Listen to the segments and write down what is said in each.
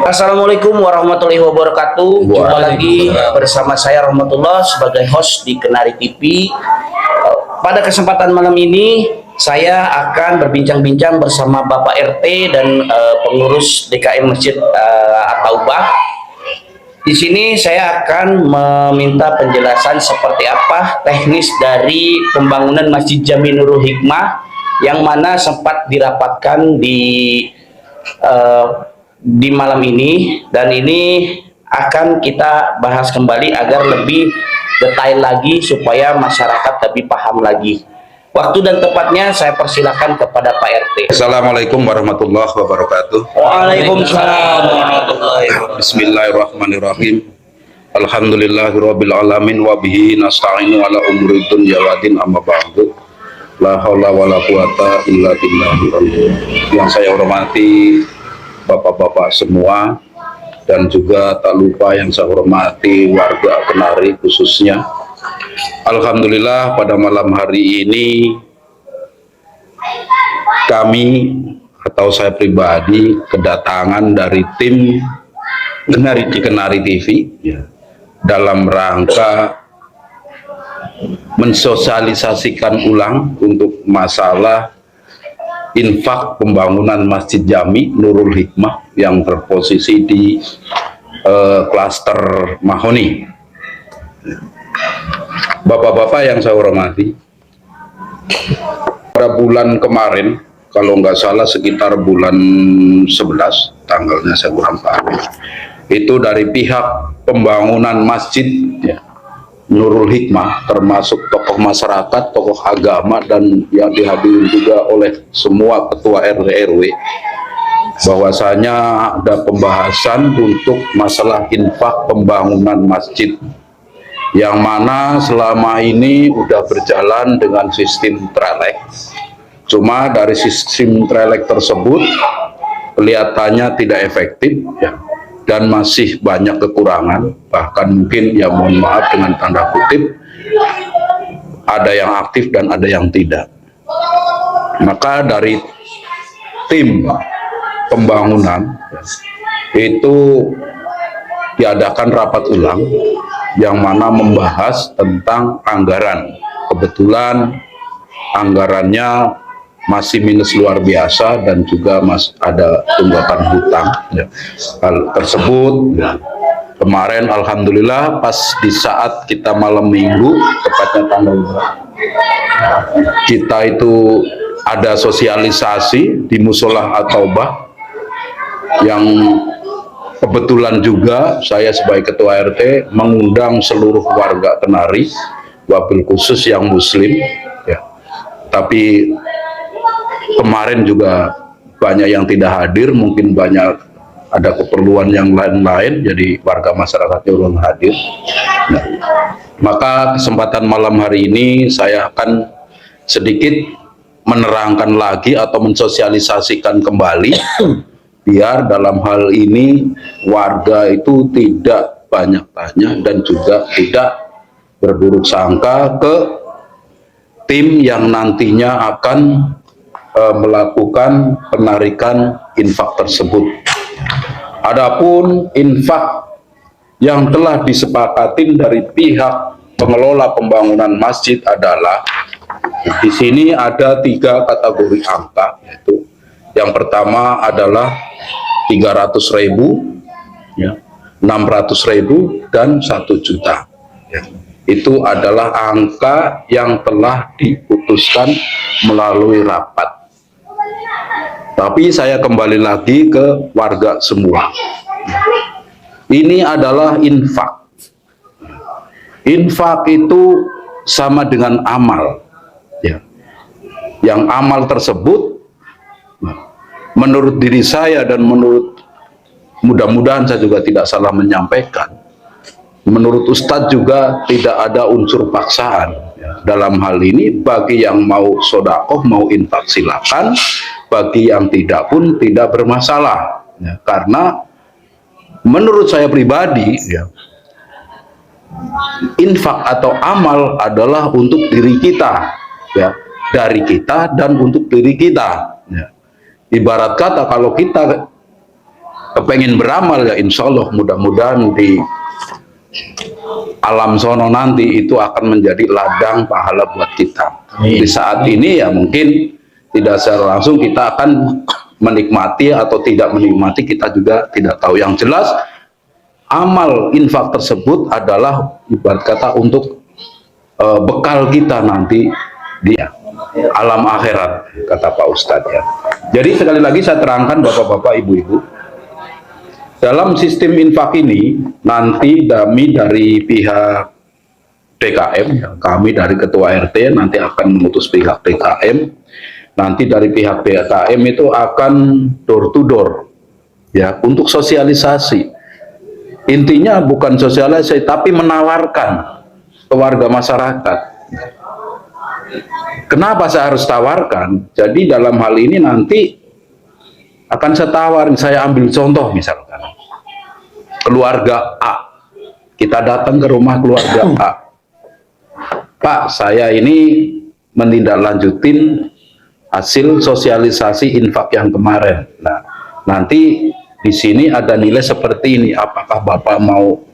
Assalamualaikum warahmatullahi wabarakatuh. Jumpa lagi bersama saya Rahmatullah sebagai host di Kenari TV. Pada kesempatan malam ini saya akan berbincang-bincang bersama Bapak RT dan pengurus DKM Masjid At-Taubah. Di sini saya akan meminta penjelasan seperti apa teknis dari pembangunan Masjid Jami Nurul Hikmah yang mana sempat dirapatkan di malam ini, dan ini akan kita bahas kembali agar lebih detail lagi supaya masyarakat lebih paham lagi. Waktu dan tempatnya saya persilakan kepada Pak RT. Assalamualaikum warahmatullahi wabarakatuh. Waalaikumsalam warahmatullahi wabarakatuh. Bismillahirrahmanirrahim. Alhamdulillahirabbil alamin wa bihi nasta'inu ala umuri dunya wa din, amma ba'du. La haula wala quwata illa billah. Yang saya hormati Bapak-bapak semua, dan juga tak lupa yang saya hormati warga Kenari khususnya. Alhamdulillah pada malam hari ini kami atau saya pribadi kedatangan dari tim Kenari TV dalam rangka mensosialisasikan ulang untuk masalah infak pembangunan Masjid Jami Nurul Hikmah yang terposisi di klaster Mahoni. Bapak-bapak yang saya hormati, pada bulan kemarin, kalau nggak salah sekitar bulan 11, tanggalnya saya kurang paham, itu dari pihak pembangunan Masjid Nurul Hikmah, termasuk tokoh masyarakat, tokoh agama, dan yang dihadiri juga oleh semua ketua RT RW, bahwasanya ada pembahasan untuk masalah infak pembangunan masjid, yang mana selama ini udah berjalan dengan sistem trelek. Cuma dari sistem trelek tersebut kelihatannya tidak efektif dan masih banyak kekurangan, bahkan mungkin ya mohon maaf dengan tanda kutip ada yang aktif dan ada yang tidak. Maka dari tim pembangunan itu diadakan rapat ulang yang mana membahas tentang anggaran. Kebetulan anggarannya masih minus luar biasa dan juga ada tunggakan hutang. Hal tersebut kemarin alhamdulillah pas di saat kita malam minggu, tepatnya tanggal kita itu ada sosialisasi di Musola At-Taubah, yang kebetulan juga saya sebagai ketua RT mengundang seluruh warga Kenari, wabil khusus yang muslim tapi kemarin juga banyak yang tidak hadir, mungkin banyak ada keperluan yang lain-lain, jadi warga masyarakatnya belum hadir. Maka kesempatan malam hari ini saya akan sedikit menerangkan lagi atau mensosialisasikan kembali biar dalam hal ini warga itu tidak banyak tanya dan juga tidak berburuk sangka ke tim yang nantinya akan melakukan penarikan infak tersebut. Adapun infak yang telah disepakatin dari pihak pengelola pembangunan masjid adalah di sini ada 3 kategori angka, yaitu yang pertama adalah 300.000, 600.000, dan 1 juta. Itu adalah angka yang telah diputuskan melalui rapat. Tapi saya kembali lagi ke warga semua. Ini adalah infak. Infak itu sama dengan amal. Yang amal tersebut menurut diri saya dan menurut, mudah-mudahan saya juga tidak salah menyampaikan, menurut Ustadz juga tidak ada unsur paksaan. Dalam hal ini bagi yang mau sodakoh, mau infak silakan, bagi yang tidak pun tidak bermasalah. Karena menurut saya pribadi infak atau amal adalah untuk diri kita, dari kita dan untuk diri kita. Ibarat kata kalau kita kepengen beramal ya insya Allah mudah-mudahan di alam sono nanti itu akan menjadi ladang pahala buat kita. Di saat ini ya mungkin tidak secara langsung kita akan menikmati atau tidak menikmati, kita juga tidak tahu. Yang jelas amal infak tersebut adalah ibarat kata untuk bekal kita nanti di alam akhirat, kata Pak Ustadz ya. Jadi sekali lagi saya terangkan bapak-bapak, ibu-ibu, dalam sistem infak ini nanti kami dari pihak DKM, ya, kami dari ketua RT nanti akan memutus pihak DKM, nanti dari pihak DKM itu akan door to door ya untuk sosialisasi. Intinya bukan sosialisasi tapi menawarkan ke warga masyarakat. Kenapa saya harus tawarkan? Jadi dalam hal ini nanti akan saya tawarin, saya ambil contoh misalkan keluarga A, kita datang ke rumah keluarga A, Pak, saya ini menindaklanjutin hasil sosialisasi infak yang kemarin. Nah, nanti di sini ada nilai seperti ini, apakah Bapak mau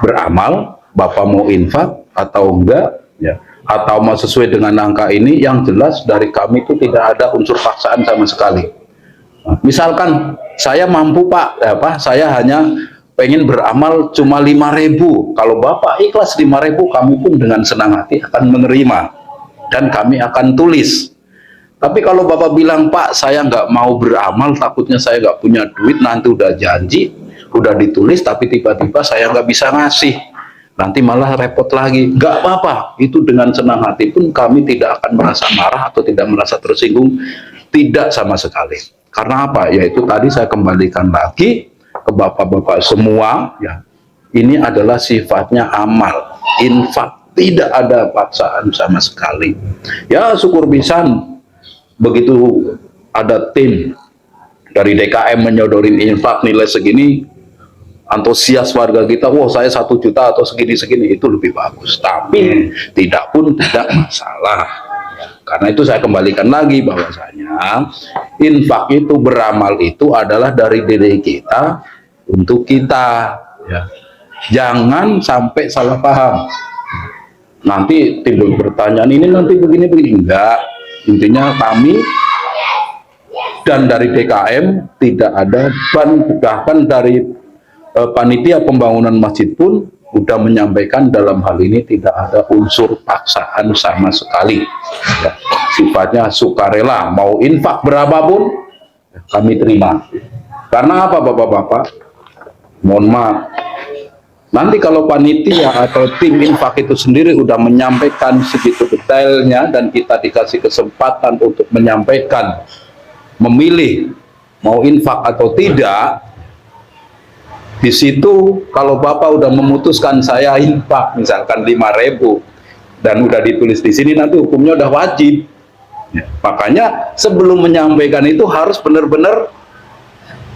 beramal, Bapak mau infak atau enggak ya, atau mau sesuai dengan angka ini. Yang jelas dari kami itu tidak ada unsur paksaan sama sekali. Nah, misalkan saya mampu Pak, saya hanya pengen beramal cuma 5.000, kalau Bapak ikhlas 5.000, kami pun dengan senang hati akan menerima dan kami akan tulis. Tapi kalau Bapak bilang, Pak, saya nggak mau beramal, takutnya saya nggak punya duit, nanti udah janji, udah ditulis, tapi tiba-tiba saya nggak bisa ngasih, nanti malah repot lagi. Nggak apa-apa, itu dengan senang hati pun kami tidak akan merasa marah atau tidak merasa tersinggung, tidak sama sekali. Karena apa? Yaitu tadi saya kembalikan lagi ke bapak-bapak semua, ya, ini adalah sifatnya amal, infak, tidak ada paksaan sama sekali. Ya syukur pisan begitu ada tim dari DKM menyodorin infak nilai segini, antusias warga kita, wah saya 1 juta atau segini-segini, itu lebih bagus. Tapi tidak pun tidak masalah. Karena itu saya kembalikan lagi bahwasanya infak itu, beramal itu adalah dari diri kita untuk kita ya. Jangan sampai salah paham. Nanti timbul pertanyaan, ini nanti begini-begini. Enggak. Intinya kami dan dari DKM tidak ada, bahkan dari panitia pembangunan masjid pun sudah menyampaikan dalam hal ini tidak ada unsur paksaan sama sekali ya. Sifatnya sukarela, mau infak berapapun kami terima. Karena apa bapak-bapak, mohon maaf, nanti kalau panitia atau tim infak itu sendiri udah menyampaikan segitu detailnya dan kita dikasih kesempatan untuk menyampaikan, memilih mau infak atau tidak, di situ kalau Bapak udah memutuskan saya infak misalkan 5.000 dan udah ditulis di sini, nanti hukumnya udah wajib ya. Makanya sebelum menyampaikan itu harus benar-benar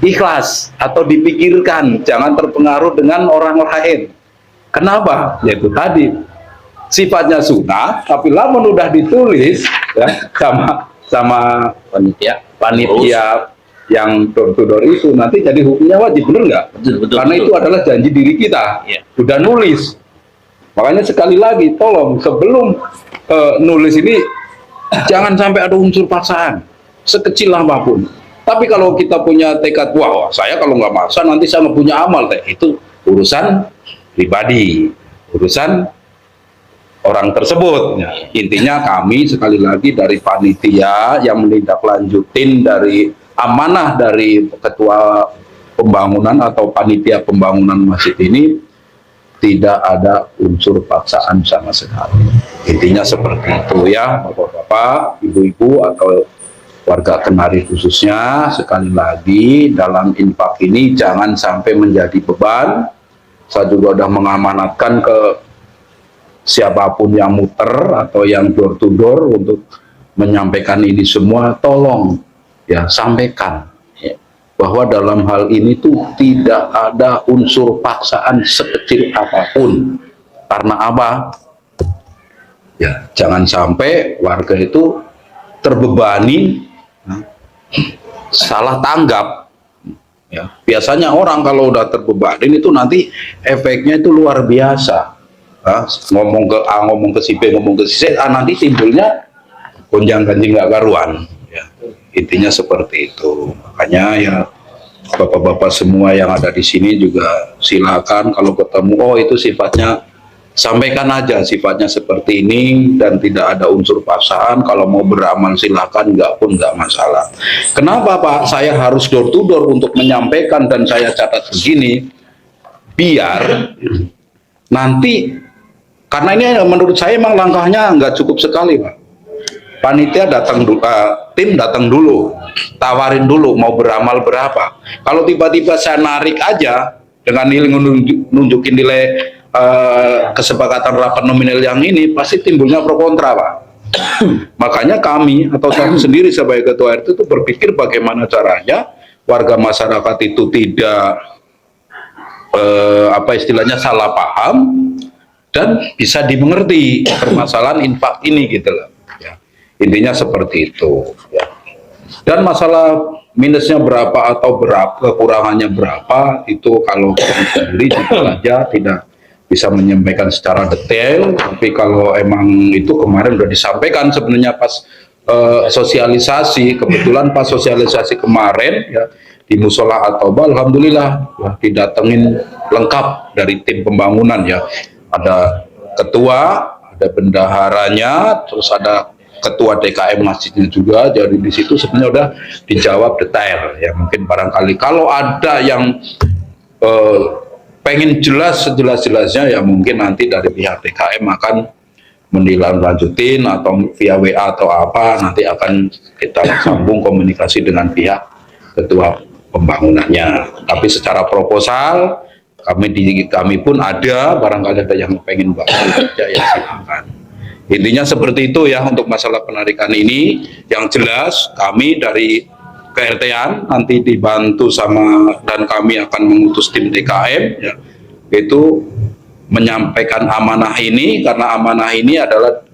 ikhlas atau dipikirkan, jangan terpengaruh dengan orang lain. Kenapa? Yaitu tadi sifatnya sunnah, tapi lamun udah ditulis ya, sama panitia yang door to door itu, nanti jadi hukumnya wajib, bener nggak? Betul, karena betul. Itu adalah janji diri kita, ya. Udah nulis. Makanya sekali lagi, tolong sebelum nulis ini jangan sampai ada unsur paksaan, sekecil apapun. Tapi kalau kita punya tekad, wah saya kalau nggak maksa nanti saya nggak punya amal, itu urusan pribadi, urusan orang tersebut. Ya. Intinya kami sekali lagi dari panitia yang menindaklanjutin dari amanah dari ketua pembangunan atau panitia pembangunan masjid ini, tidak ada unsur paksaan sama sekali. Intinya seperti itu ya bapak-bapak, ibu-ibu atau warga Kenari khususnya. Sekali lagi dalam infak ini jangan sampai menjadi beban. Saya juga sudah mengamanatkan ke siapapun yang muter atau yang door to door untuk menyampaikan ini semua, tolong ya sampaikan ya, bahwa dalam hal ini tuh tidak ada unsur paksaan sekecil apapun. Karena apa? Ya jangan sampai warga itu terbebani, salah tanggap, Ya, biasanya orang kalau udah terbebanin itu nanti efeknya itu luar biasa. Ngomong ke A, ngomong ke si B, ngomong ke si C, nanti timbulnya gonjang ganjing nggak karuan. Ya, intinya seperti itu. Makanya ya bapak-bapak semua yang ada di sini juga silakan kalau ketemu, oh itu sifatnya, sampaikan aja sifatnya seperti ini dan tidak ada unsur paksaan. Kalau mau beramal silakan, enggak pun enggak masalah. Kenapa Pak saya harus door to door untuk menyampaikan dan saya catat begini? Biar nanti, karena ini menurut saya memang langkahnya nggak cukup sekali Pak. Panitia datang dulu, tim datang dulu, tawarin dulu mau beramal berapa. Kalau tiba-tiba saya narik aja dengan nilai nunjukin nilai kesepakatan rapat nominal yang ini, pasti timbulnya pro kontra Pak. Makanya kami atau saya sendiri sebagai ketua RT itu berpikir bagaimana caranya warga masyarakat itu tidak apa istilahnya salah paham dan bisa dimengerti permasalahan infak ini gitu loh. Ya. Intinya seperti itu. Ya. Dan masalah minusnya berapa atau berapa kekurangannya berapa itu kalau kami sendiri saja tidak bisa menyampaikan secara detail, tapi kalau emang itu kemarin sudah disampaikan sebenarnya pas sosialisasi, kebetulan pas sosialisasi kemarin ya di Musola Atoba, alhamdulillah ya, didatengin lengkap dari tim pembangunan ya, ada ketua, ada bendaharanya, terus ada ketua DKM masjidnya juga. Jadi di situ sebenarnya udah dijawab detail ya. Mungkin barangkali kalau ada yang pengen jelas sejelas-jelasnya ya mungkin nanti dari pihak DKM akan menindaklanjutin atau via WA atau apa, nanti akan kita sambung komunikasi dengan pihak ketua pembangunannya. Tapi secara proposal kami pun ada, barangkali ada yang pengen bangun ya silakan. Intinya seperti itu ya untuk masalah penarikan ini. Yang jelas kami dari KRT-an nanti dibantu sama, dan kami akan mengutus tim DKM ya, itu menyampaikan amanah ini, karena amanah ini adalah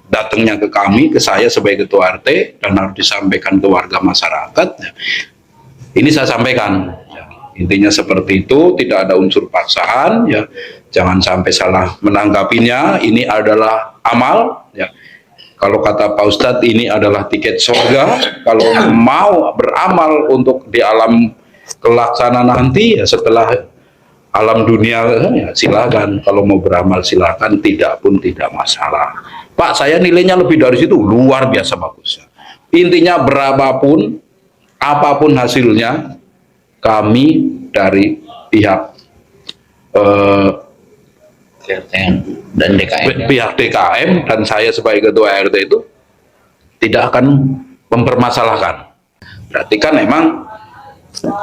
datangnya ke kami, ke saya sebagai ketua RT, dan harus disampaikan ke warga masyarakat ya. Ini saya sampaikan ya. Intinya seperti itu, tidak ada unsur paksaan ya, jangan sampai salah menanggapinya. Ini adalah amal ya. Kalau kata Pak Ustadz, ini adalah tiket surga. Kalau mau beramal untuk di alam kelaksana nanti ya, setelah alam dunia ya silakan. Kalau mau beramal silakan, tidak pun tidak masalah. Pak, saya nilainya lebih dari situ, luar biasa bagus. Intinya berapapun, apapun hasilnya, kami dari pihak dan DKM, pihak DKM dan saya sebagai ketua RT itu tidak akan mempermasalahkan. Berarti kan memang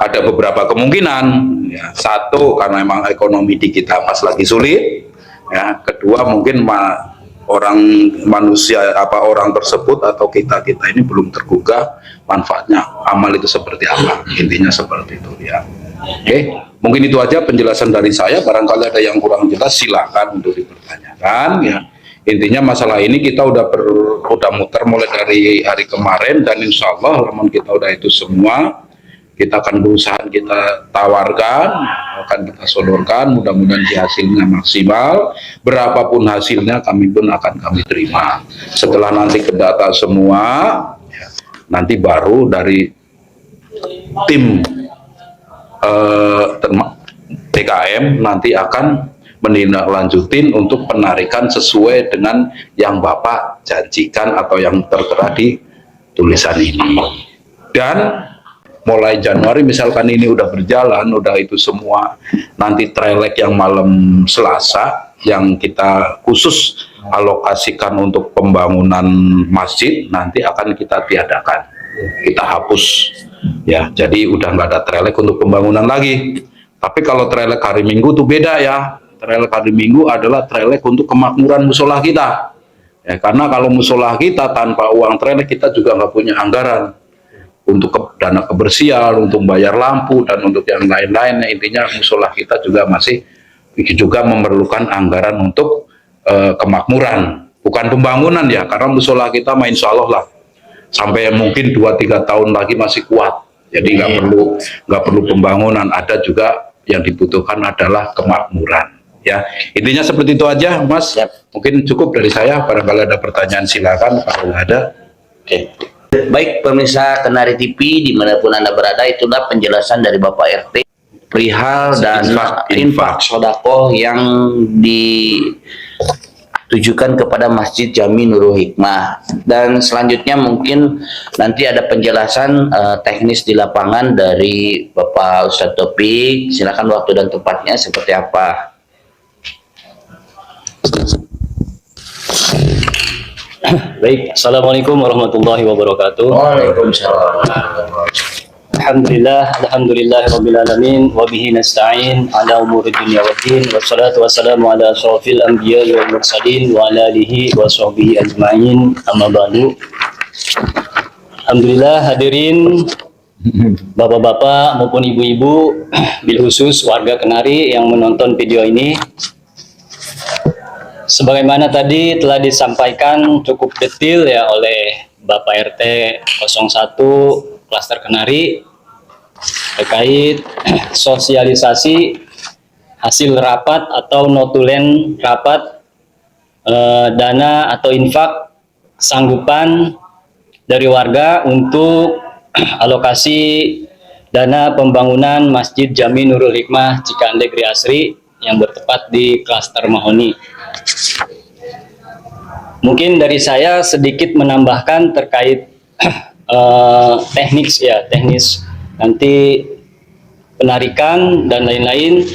ada beberapa kemungkinan ya. Satu, karena memang ekonomi di kita pas lagi sulit ya. Kedua, mungkin orang tersebut atau kita ini belum tergugah manfaatnya amal itu seperti apa. Intinya seperti itu ya. Oke, mungkin itu aja penjelasan dari saya. Barangkali ada yang kurang jelas silakan untuk dipertanyakan ya. Intinya masalah ini kita udah muter mulai dari hari kemarin, dan insya Allah namun kita udah itu semua, kita akan berusaha kita tawarkan, akan kita sodorkan, mudah-mudahan hasilnya maksimal. Berapapun hasilnya kami pun akan kami terima. Setelah nanti kedata semua ya, nanti baru dari tim DKM nanti akan menindaklanjutin untuk penarikan sesuai dengan yang Bapak janjikan atau yang tertera di tulisan ini. Dan mulai Januari misalkan ini udah berjalan, udah itu semua, nanti trelek yang malam Selasa yang kita khusus alokasikan untuk pembangunan masjid nanti akan kita tiadakan, kita hapus ya. Jadi udah nggak ada trelek untuk pembangunan lagi. Tapi kalau trelek hari Minggu tuh beda ya. Trelek hari Minggu adalah trelek untuk kemakmuran musola kita ya, karena kalau musola kita tanpa uang trelek kita juga nggak punya anggaran untuk dana kebersihan, untuk bayar lampu dan untuk yang lain-lainnya. Intinya musola kita juga masih memerlukan anggaran untuk kemakmuran, bukan pembangunan ya, karena musola kita insya Allah lah sampai mungkin 2-3 tahun lagi masih kuat Jadi nggak perlu pembangunan, ada juga yang dibutuhkan adalah kemakmuran. Ya, intinya seperti itu aja, Mas. Mungkin cukup dari saya. Barangkali ada pertanyaan, silakan. Kalau nggak ada, oke. Baik pemirsa Kenari TV dimanapun Anda berada, itulah penjelasan dari Bapak RT perihal dan infak sodako yang ditujukan kepada Masjid Jami Nurul Hikmah. Dan selanjutnya mungkin nanti ada penjelasan teknis di lapangan dari Bapak Ustadz Topik. Silakan waktu dan tempatnya seperti apa. Baik, Assalamualaikum warahmatullahi wabarakatuh. Waalaikumsalam. Alhamdulillah rabbil wa bihi nasta'in ala umuri dunya waddin, wassalatu wassalamu ala asyrafil anbiya'i wal mursalin wa ala alihi wa sahbihi ajma'in, amma ba'du. Alhamdulillah, hadirin bapak-bapak maupun ibu-ibu, bil khusus warga Kenari yang menonton video ini. Sebagaimana tadi telah disampaikan cukup detail ya oleh Bapak RT 01 Klaster Kenari terkait sosialisasi hasil rapat atau notulen rapat dana atau infak sanggupan dari warga untuk alokasi dana pembangunan Masjid Jami Nurul Hikmah Cikande Gri Asri yang bertepat di Klaster Mahoni. Mungkin dari saya sedikit menambahkan terkait teknis nanti penarikan dan lain-lain.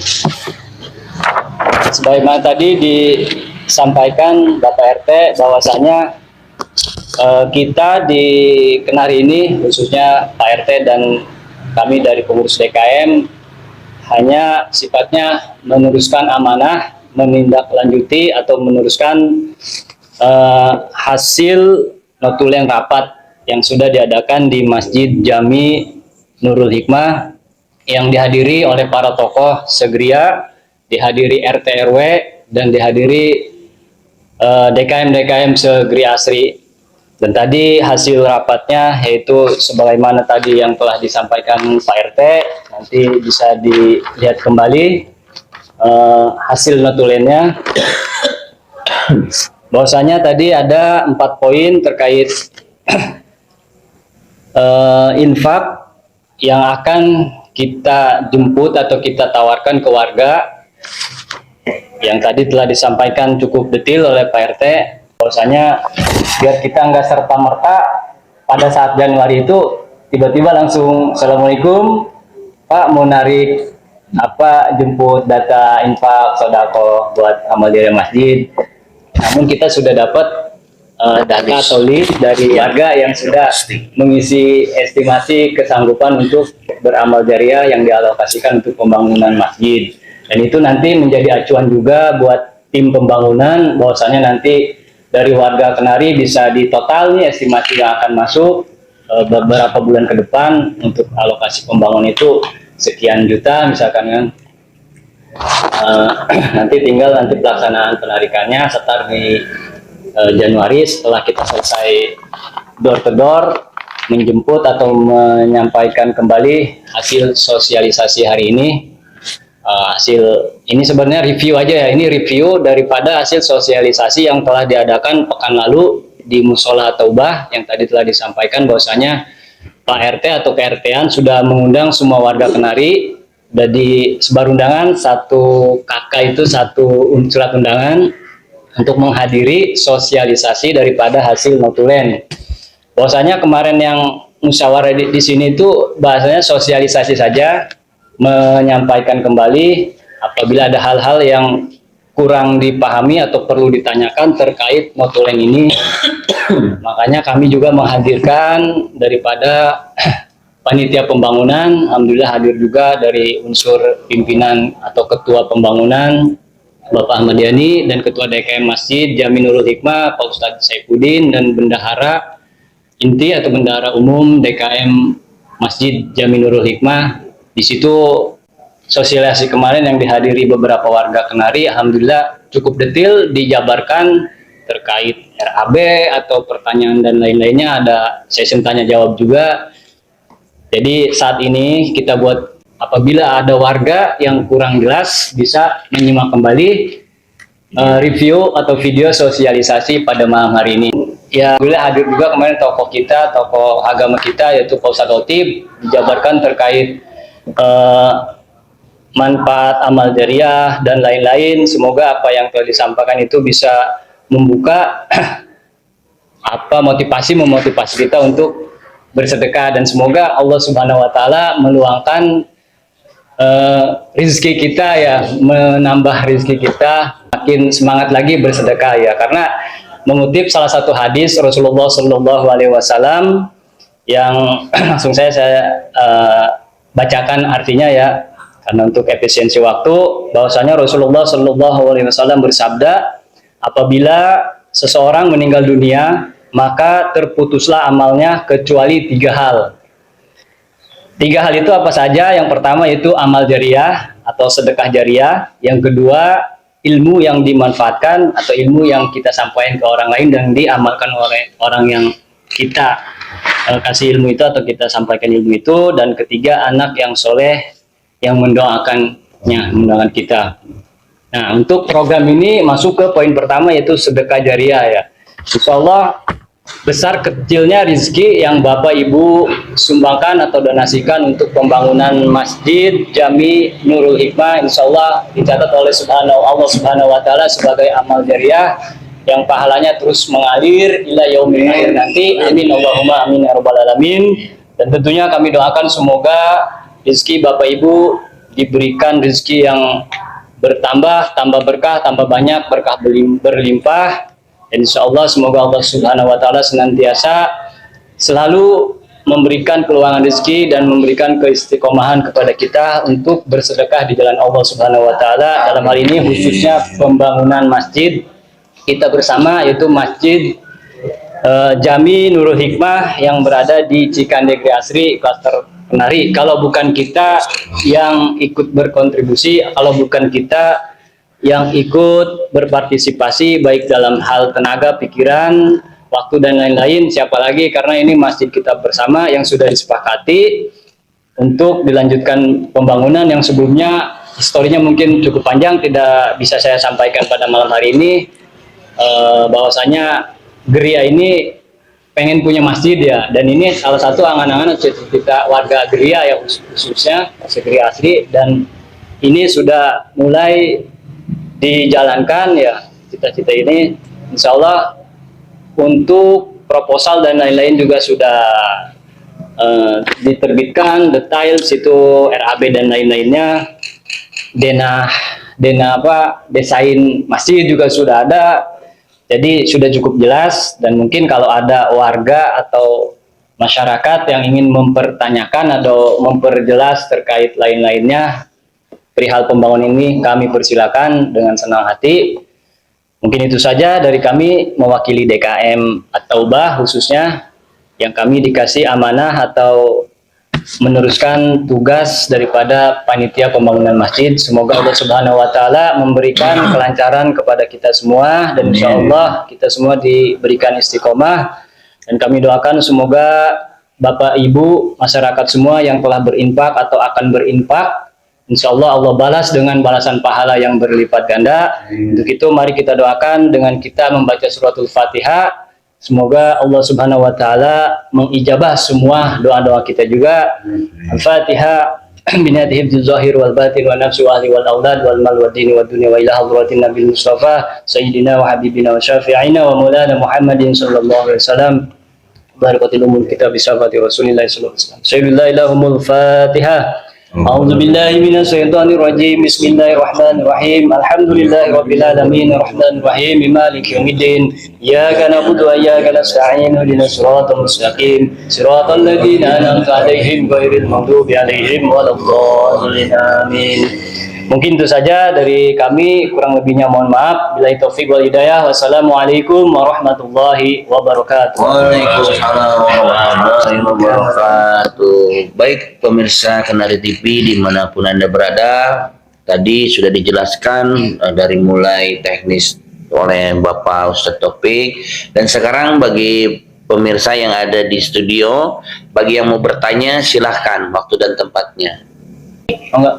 Sebagaimana tadi disampaikan Bapak RT bahwasanya kita di Kenari ini, khususnya Pak RT dan kami dari pengurus DKM, hanya sifatnya meneruskan amanah, menindaklanjuti atau meneruskan hasil notulen rapat yang sudah diadakan di Masjid Jami Nurul Hikmah yang dihadiri oleh para tokoh segria, dihadiri RT RW dan dihadiri DKM segri asri. Dan tadi hasil rapatnya yaitu sebagaimana tadi yang telah disampaikan Pak RT, nanti bisa dilihat kembali hasil notulennya. Bahwasanya tadi ada 4 poin terkait infak yang akan kita jemput atau kita tawarkan ke warga, yang tadi telah disampaikan cukup detail oleh Pak RT. Bahwasanya biar kita nggak serta-merta pada saat Januari itu tiba-tiba langsung Assalamualaikum Pak, mau narik jemput data infak sodako buat amal jariah masjid. Namun kita sudah dapat data atau list dari warga yang sudah mengisi estimasi kesanggupan untuk beramal jariah yang dialokasikan untuk pembangunan masjid. Dan itu nanti menjadi acuan juga buat tim pembangunan, bahwasanya nanti dari warga Kenari bisa ditotal nih estimasi yang akan masuk beberapa bulan ke depan untuk alokasi pembangunan itu sekian juta misalkan kan. Nanti tinggal pelaksanaan penarikannya sekitar di Januari setelah kita selesai door to door menjemput atau menyampaikan kembali hasil sosialisasi hari ini. Hasil ini sebenarnya review aja ya, ini review daripada hasil sosialisasi yang telah diadakan pekan lalu di Musola Taubah yang tadi telah disampaikan bahwasanya Pak RT atau KRT-an sudah mengundang semua warga Kenari. Jadi sebar undangan, satu kakak itu satu surat undangan untuk menghadiri sosialisasi daripada hasil notulen. Bahwasanya kemarin yang musyawarah di sini itu bahasanya sosialisasi saja, menyampaikan kembali apabila ada hal-hal yang kurang dipahami atau perlu ditanyakan terkait notulen ini. Makanya kami juga menghadirkan daripada panitia pembangunan, alhamdulillah hadir juga dari unsur pimpinan atau ketua pembangunan Bapak Ahmad Yani dan ketua DKM Masjid Jami Nurul Hikmah Pak Ustadz Saifuddin dan bendahara inti atau bendahara umum DKM Masjid Jami Nurul Hikmah. Di situ sosialisasi kemarin yang dihadiri beberapa warga Kenari, alhamdulillah cukup detail dijabarkan terkait RAB atau pertanyaan dan lain-lainnya, ada sesi tanya jawab juga. Jadi saat ini kita buat, apabila ada warga yang kurang jelas bisa menyimak kembali review atau video sosialisasi pada malam hari ini. Ya, boleh hadir juga kemarin tokoh kita, tokoh agama kita, yaitu Pak Ustadz Khotib, dijabarkan terkait manfaat amal jariah dan lain-lain. Semoga apa yang telah disampaikan itu bisa membuka memotivasi kita untuk bersedekah, dan semoga Allah Subhanahu wa taala meluangkan rezeki kita ya, menambah rezeki kita, makin semangat lagi bersedekah ya. Karena mengutip salah satu hadis Rasulullah Shallallahu alaihi wasallam yang langsung saya bacakan artinya ya, karena untuk efisiensi waktu, bahwasanya Rasulullah Shallallahu alaihi wasallam bersabda, apabila seseorang meninggal dunia, maka terputuslah amalnya kecuali 3 hal. 3 hal itu apa saja? Yang pertama itu amal jariah atau sedekah jariah. Yang kedua, ilmu yang dimanfaatkan atau ilmu yang kita sampaikan ke orang lain dan diamalkan oleh orang yang kita kasih ilmu itu atau kita sampaikan ilmu itu. Dan ketiga, anak yang soleh yang mendoakan kita. Nah, untuk program ini masuk ke poin pertama, yaitu sedekah jariah ya. Insya Allah besar kecilnya rezeki yang Bapak Ibu sumbangkan atau donasikan untuk pembangunan masjid Jami Nurul Hikmah, insya Allah dicatat oleh Allah Subhanahu wa taala sebagai amal jariah yang pahalanya terus mengalir ila yaumil akhir nanti. Amin Allahumma amin ya rabbal alamin. Dan tentunya kami doakan semoga rezeki Bapak Ibu diberikan rezeki yang bertambah, tambah berkah, tambah banyak, berkah berlimpah. Dan insya Allah semoga Allah Subhanahu wa taala senantiasa selalu memberikan keluangan rezeki dan memberikan keistiqomahan kepada kita untuk bersedekah di jalan Allah Subhanahu wa taala. Dalam hal ini khususnya pembangunan masjid kita bersama, yaitu Masjid Jami Nurul Hikmah yang berada di Cikandekri Asri, Klaster Kenari. Kalau bukan kita yang ikut berkontribusi, kalau bukan kita yang ikut berpartisipasi baik dalam hal tenaga, pikiran, waktu dan lain-lain, siapa lagi? Karena ini masjid kita bersama yang sudah disepakati untuk dilanjutkan pembangunan yang sebelumnya historinya mungkin cukup panjang, tidak bisa saya sampaikan pada malam hari ini. Bahwasanya Geria ini pengen punya masjid ya, dan ini salah satu angan-angan kita warga Geria ya, khususnya Geria Asri, dan ini sudah mulai dijalankan ya cita-cita ini. Insya Allah untuk proposal dan lain-lain juga sudah diterbitkan, detail situ RAB dan lain-lainnya, desain masjid juga sudah ada. Jadi sudah cukup jelas, dan mungkin kalau ada warga atau masyarakat yang ingin mempertanyakan atau memperjelas terkait lain-lainnya perihal pembangunan ini, kami persilakan dengan senang hati. Mungkin itu saja dari kami mewakili DKM At-Taubah khususnya, yang kami dikasih amanah atau meneruskan tugas daripada panitia pembangunan masjid. Semoga Allah Subhanahu wa taala memberikan kelancaran kepada kita semua, dan insya Allah kita semua diberikan istiqomah. Dan kami doakan semoga Bapak Ibu masyarakat semua yang telah berinfak atau akan berinfak, insya Allah Allah balas dengan balasan pahala yang berlipat ganda. Untuk itu mari kita doakan dengan kita membaca suratul Fatihah. Semoga Allah Subhanahu wa taala mengijabah semua doa-doa kita juga. Al-Fatihah. Binati hifdzul zahir wal batin wa nafsi wa ahli wal aulad wal mal wad dini wad dunya wa ila hadratin nabil mustafa sayyidina wa habibina wa syafi'ina wa maulana Muhammadin sallallahu alaihi wasallam. Barakatul umur kita bisafati Rasulillah sallallahu alaihi wasallam. Sayyidillahil Fatihah. A'udzu billahi minasyaitonir rajim. Bismillahirrahmanirrahim. Alhamdulillahirabbil alamin arrahmanir rahim maliki yaumiddin. Iyyaka na'budu wa iyyaka nasta'in. Ihdinas siratal mustaqim. Siratal ladzina an'amta 'alaihim ghairil maghdubi 'alaihim waladdallin. Amin. Mungkin itu saja dari kami, kurang lebihnya mohon maaf. Billahi taufiq wal hidayah. Wassalamualaikum warahmatullahi wabarakatuh. Waalaikumsalam warahmatullahi wabarakatuh. Baik pemirsa Kenari TV dimanapun Anda berada, tadi sudah dijelaskan dari mulai teknis oleh Bapak Ustadz Taufik, dan sekarang bagi pemirsa yang ada di studio. Bagi yang mau bertanya silahkan, waktu dan tempatnya. Oh, enggak.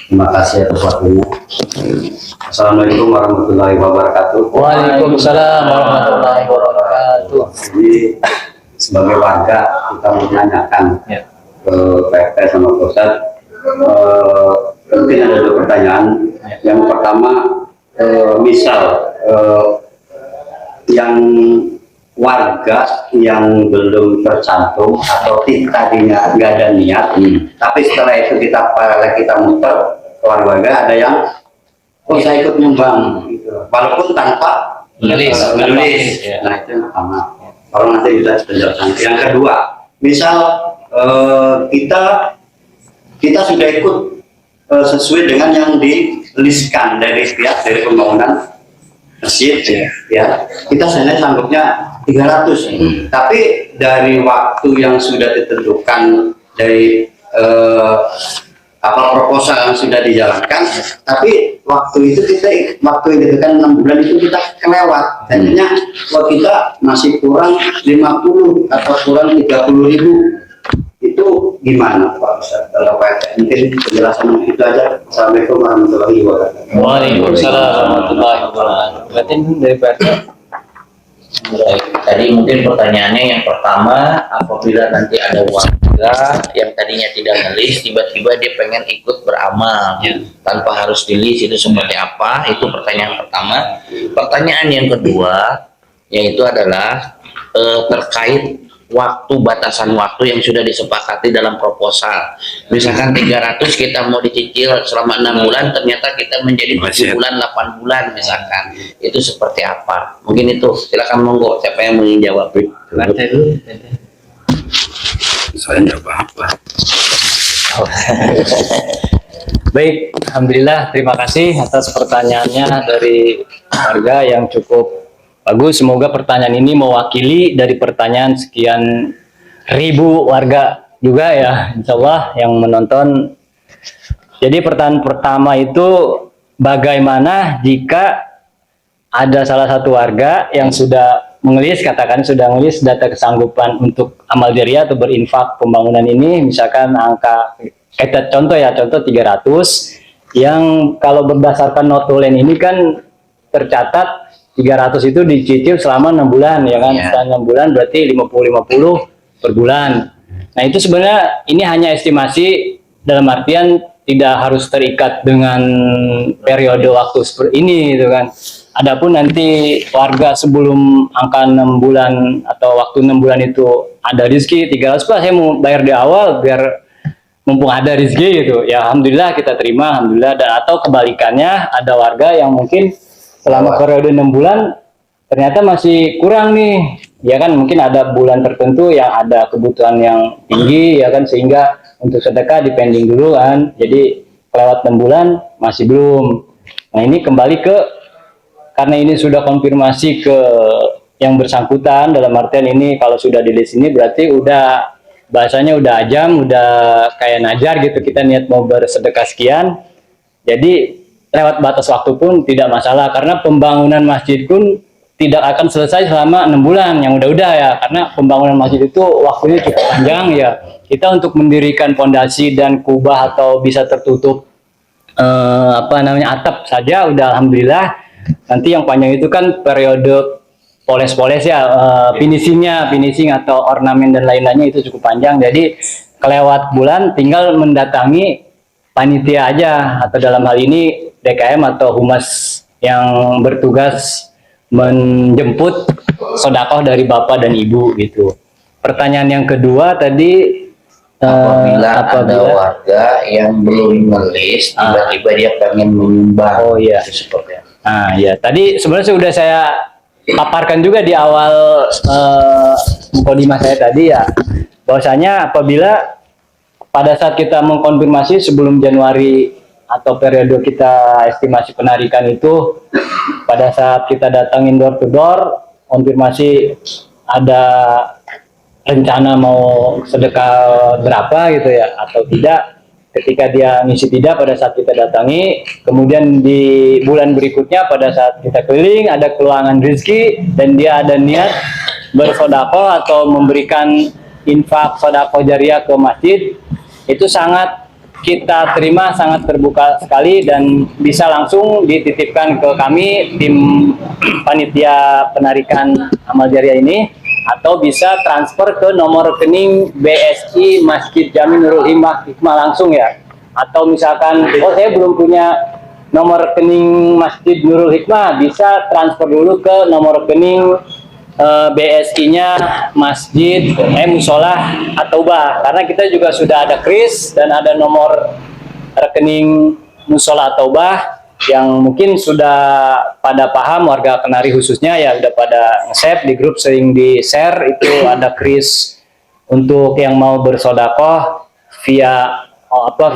Terima kasih atas waktunya. Assalamualaikum warahmatullahi wabarakatuh. Waalaikumsalam warahmatullahi wabarakatuh. Jadi sebagai warga kita menanyakan Ya. ke PRT sama Pusat, mungkin ada 2 pertanyaan. Yang pertama, misal yang warga yang belum tercantum atau tadinya nggak ada niat, tapi setelah itu kita muter ke warga, ada yang saya ikut nyumbang, gitu. Walaupun tanpa Menulis. menulis. Ya. Nah itu yang pertama. Kalau nanti bisa penjelasan. Yang kedua, misal kita sudah ikut sesuai dengan yang di-listkan dari pihak dari pembangunan masjid, ya kita sebenarnya sanggupnya 300, tapi dari waktu yang sudah ditentukan dari proposal yang sudah dijalankan, tapi waktu yang ditentukan 6 bulan itu kita kelewat, jadinya kita masih kurang 50 atau kurang 30.000. Itu gimana Pak Ustaz? Kalau Pak mungkin penjelasan itu aja. Assalamualaikum warahmatullahi wabarakatuh. Waalaikumsalam warahmatullahi wabarakatuh. Berarti dari PRT. Baik, tadi mungkin pertanyaannya yang pertama, apabila nanti ada warga yang tadinya tidak ngelis, tiba-tiba dia pengen ikut beramal tanpa harus dilis, itu seperti apa? Itu pertanyaan pertama. Pertanyaan yang kedua yaitu adalah terkait waktu, batasan waktu yang sudah disepakati dalam proposal. Misalkan 300 kita mau dicicil selama 6 bulan, ternyata kita menjadi 7 bulan, 8 bulan misalkan. Itu seperti apa? Mungkin itu, silakan monggo, siapa yang ingin jawab? Lantai dulu. Saya nggak apa-apa. Baik, alhamdulillah, terima kasih atas pertanyaannya dari warga yang cukup bagus. Semoga pertanyaan ini mewakili dari pertanyaan sekian ribu warga juga ya, insya Allah yang menonton. Jadi pertanyaan pertama itu, bagaimana jika ada salah satu warga yang sudah mengelis, katakan sudah mengelis data kesanggupan untuk amal jariah atau berinfak pembangunan ini, misalkan angka, kita contoh 300, yang kalau berdasarkan notulen ini kan tercatat 300 itu dicicil selama 6 bulan, ya kan? Setelah 6 bulan berarti 50-50 per bulan. Nah itu sebenarnya ini hanya estimasi, dalam artian tidak harus terikat dengan periode waktu seperti ini, gitu kan. Adapun nanti warga sebelum angka 6 bulan atau waktu 6 bulan itu ada rezeki 300, Pak saya mau bayar di awal biar mumpung ada rezeki gitu. Ya alhamdulillah kita terima, alhamdulillah. Dan atau kebalikannya, ada warga yang mungkin selama periode 6 bulan ternyata masih kurang nih, ya kan, mungkin ada bulan tertentu yang ada kebutuhan yang tinggi, ya kan, sehingga untuk sedekah dipending dulu kan, jadi kelewat 6 bulan masih belum. Nah ini kembali ke, karena ini sudah konfirmasi ke yang bersangkutan, dalam artian ini kalau sudah di list ini berarti udah, bahasanya udah ajam, udah kayak najar gitu, kita niat mau bersedekah sekian, jadi lewat batas waktu pun tidak masalah, karena pembangunan masjid pun tidak akan selesai selama 6 bulan yang udah-udah ya, karena pembangunan masjid itu waktunya cukup panjang ya. Kita untuk mendirikan fondasi dan kubah atau bisa tertutup atap saja udah alhamdulillah. Nanti yang panjang itu kan periode poles-poles ya, finishing atau ornamen dan lain-lainnya itu cukup panjang. Jadi kelewat bulan tinggal mendatangi panitia aja, atau dalam hal ini DKM atau humas yang bertugas menjemput sedekah dari bapak dan ibu gitu. Pertanyaan yang kedua tadi, apabila ada warga yang belum ngelis, tiba-tiba dia pengen menyumbang. Oh iya. Itu seperti apa? Nah ya, tadi sebenarnya sudah saya paparkan juga di awal mukadimah saya tadi ya, bahwasanya apabila pada saat kita mengkonfirmasi sebelum Januari atau periode kita estimasi penarikan itu, pada saat kita datangin door to door, konfirmasi ada rencana mau sedekah berapa gitu ya atau tidak. Ketika dia ngisi tidak pada saat kita datangi, kemudian di bulan berikutnya pada saat kita keliling ada keluangan rezeki dan dia ada niat bersedekah atau memberikan infak sedekah jariah ke masjid itu sangat kita terima, sangat terbuka sekali, dan bisa langsung dititipkan ke kami tim panitia penarikan amal jariah ini, atau bisa transfer ke nomor rekening BSI Masjid Jami Nurul Hikmah langsung ya. Atau misalkan, oh saya belum punya nomor rekening Masjid Nurul Hikmah, bisa transfer dulu ke nomor rekening BSI-nya Masjid Musola At-Taubah, karena kita juga sudah ada kris dan ada nomor rekening Musola At-Taubah yang mungkin sudah pada paham, warga Kenari khususnya ya udah pada nge-save di grup, sering di share. Itu ada kris untuk yang mau bersodakoh via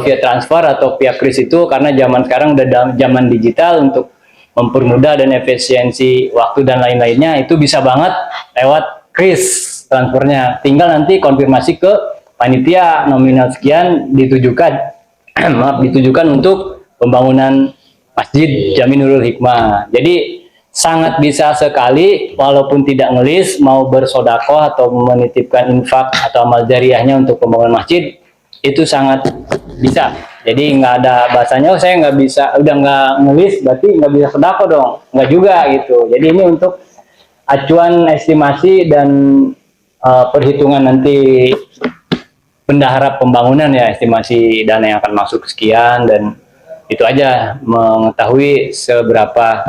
via transfer atau via kris itu, karena zaman sekarang udah zaman digital, untuk mempermudah dan efisiensi waktu dan lain-lainnya itu bisa banget lewat kris transfernya. Tinggal nanti konfirmasi ke panitia nominal sekian ditujukan ditujukan untuk pembangunan Masjid Jami Nurul Hikmah. Jadi sangat bisa sekali, walaupun tidak ngelis, mau bersodakoh atau menitipkan infak atau amal jariahnya untuk pembangunan masjid, itu sangat bisa. Jadi nggak ada bahasanya, oh saya nggak bisa, udah nggak ngelis berarti nggak bisa sedekah dong, nggak juga gitu. Jadi ini untuk acuan estimasi dan perhitungan nanti bendahara pembangunan ya, estimasi dana yang akan masuk sekian, dan itu aja mengetahui seberapa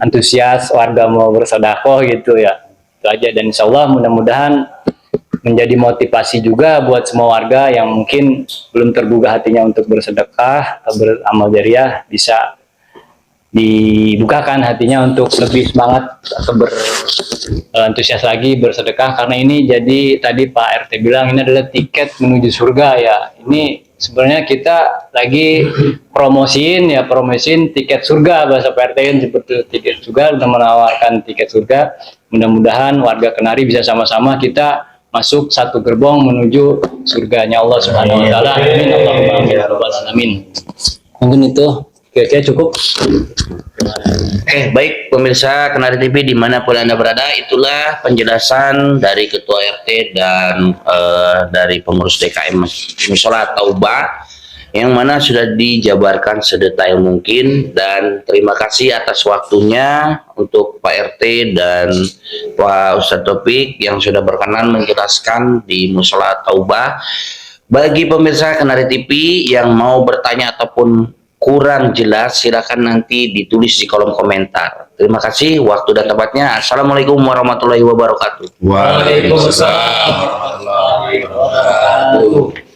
antusias warga mau bersedekah gitu ya. Itu aja, dan insya Allah mudah-mudahan menjadi motivasi juga buat semua warga yang mungkin belum terbuka hatinya untuk bersedekah atau beramal jariah, bisa dibukakan hatinya untuk lebih semangat atau berantusias lagi bersedekah, karena ini jadi tadi Pak RT bilang ini adalah tiket menuju surga ya. Ini sebenarnya kita lagi promosiin tiket surga, bahasa Pak RT kan seperti tiket surga, udah menawarkan tiket surga. Mudah-mudahan warga Kenari bisa sama-sama kita masuk satu gerbong menuju surganya Allah Subhanahu wa taala. Amin Allahumma amin ya rabbal alamin. Mungkin itu kira-kira cukup. Baik pemirsa Kenari TV dimanapun Anda berada, itulah penjelasan dari Ketua RT dan dari pengurus DKM Musola At-Taubah, yang mana sudah dijabarkan sedetail mungkin. Dan terima kasih atas waktunya untuk Pak RT dan Pak Ustadz Taufik yang sudah berkenan menjelaskan di Musola At-Taubah. Bagi pemirsa Kenari TV yang mau bertanya ataupun kurang jelas, silakan nanti ditulis di kolom komentar. Terima kasih, waktu dan tempatnya. Assalamualaikum warahmatullahi wabarakatuh. Waalaikumsalam warahmatullahi wabarakatuh.